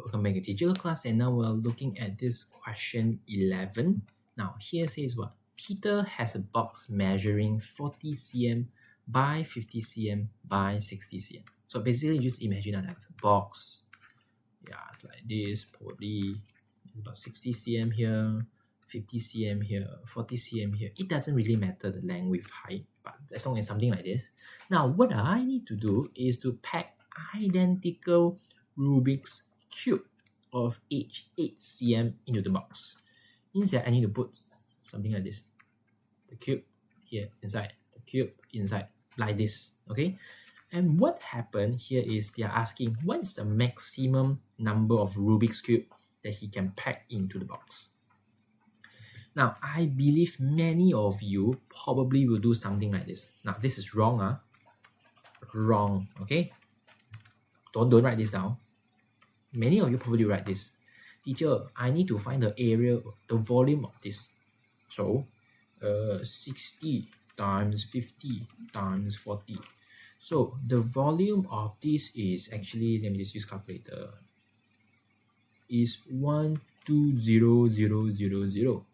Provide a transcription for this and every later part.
Welcome back to digital class, and now we're looking at this question 11. Now here says what? Peter has a box measuring 40 cm by 50 cm by 60 cm. So basically just imagine I have a box, like this, probably about 60 cm here, 50 cm here, 40 cm here. It doesn't really matter the length with height, but as long as something like this. Now what I need to do is to pack identical Rubik's cube of each 8 cm into the box. Means that I need to put something like this. The cube here inside, the cube inside, like this, okay? And what happened here is they are asking what is the maximum number of Rubik's cube that he can pack into the box. Now, I believe many of you probably will do something like this. Now, this is wrong, wrong, okay? Don't write this down. Many of you probably write this. Teacher, I need to find the area, the volume of this. So, 60 times 50 times 40. So, the volume of this is actually, let me just use calculator, is 120,000.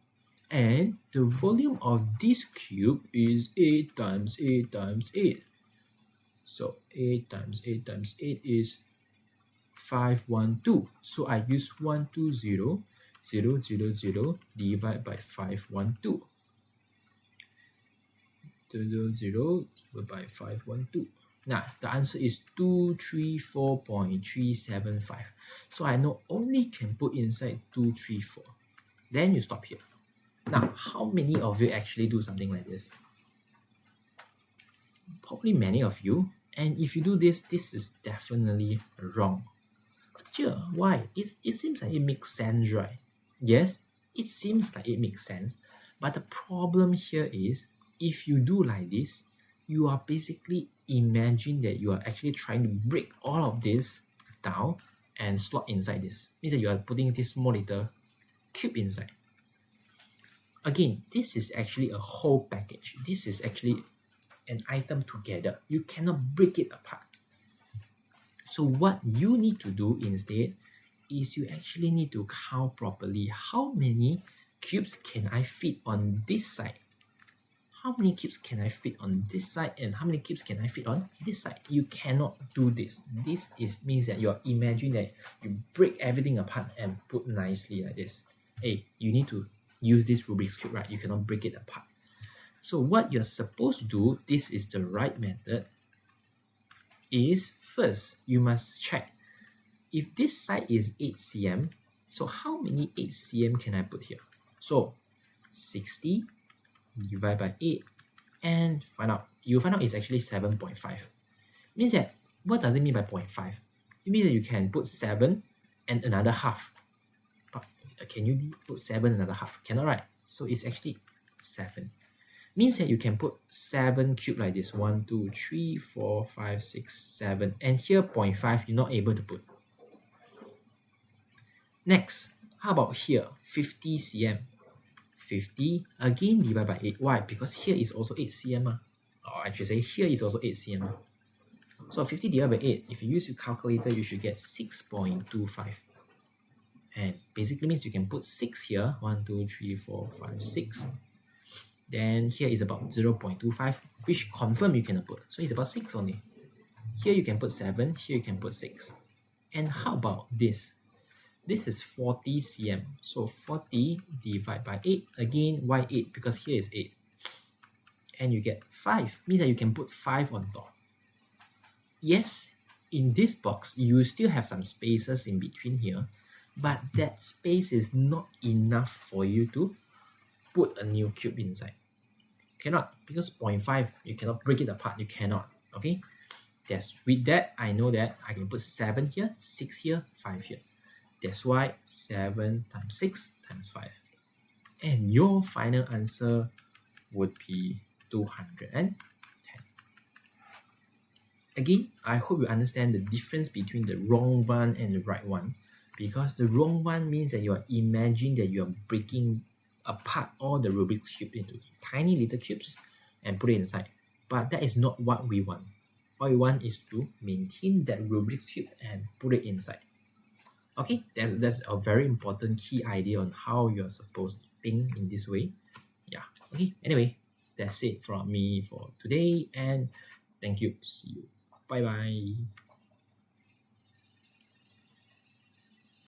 And the volume of this cube is 8 times 8 times 8. So, 8 times 8 times 8 is 512. So I use 120,000 divided by 512. 0 divided by 512. Now the answer is 234.375. So I not only can put inside 234. Then you stop here. Now how many of you actually do something like this? Probably many of you. And if you do this, this is definitely wrong. Teacher, why? It seems like it makes sense, right? Yes, it seems like it makes sense. But the problem here is, if you do like this, you are basically imagine that you are actually trying to break all of this down and slot inside this. Means that you are putting this small little cube inside. Again, this is actually a whole package. This is actually an item together. You cannot break it apart. So what you need to do instead is you actually need to count properly. How many cubes can I fit on this side? How many cubes can I fit on this side? And how many cubes can I fit on this side? You cannot do this. This means that you're imagining that you break everything apart and put nicely like this. Hey, you need to use this Rubik's Cube, right? You cannot break it apart. So what you're supposed to do, this is the right method, is first you must check if this side is 8 cm, so how many 8 cm can I put here? So 60 divided by 8 and find out. You find out it's actually 7.5. Means that, what does it mean by 0.5? It means that you can put 7 and another half. But can you put 7 and another half? Cannot, right? So it's actually 7. Means that you can put 7 cube like this. 1, 2, 3, 4, 5, 6, 7. And here 0.5 you're not able to put. Next, how about here? 50 cm. 50 again divided by 8. Why? Because here is also 8 cm. Or I should say here is also 8 cm. So 50 divided by 8, if you use your calculator, you should get 6.25. And basically means you can put 6 here. 1, 2, 3, 4, 5, 6. Then here is about 0.25, which confirm you cannot put. So it's about 6 only. Here you can put 7, here you can put 6. And how about this? This is 40 cm. So 40 divided by 8. Again, why 8? Because here is 8. And you get 5. Means that you can put 5 on top. Yes, in this box, you still have some spaces in between here. But that space is not enough for you to put a new cube inside. Cannot, because 0.5, you cannot break it apart. You cannot. Okay? Yes, with that, I know that I can put 7 here, 6 here, 5 here. That's why 7 times 6 times 5. And your final answer would be 210. Again, I hope you understand the difference between the wrong one and the right one. Because the wrong one means that you are imagining that you are breaking apart all the Rubik's Cube into tiny little cubes and put it inside. But that is not what we want. What we want is to maintain that Rubik's Cube and put it inside. Okay, that's a very important key idea on how you're supposed to think in this way. Yeah. Okay. Anyway, that's it from me for today, and thank you. See you. Bye bye.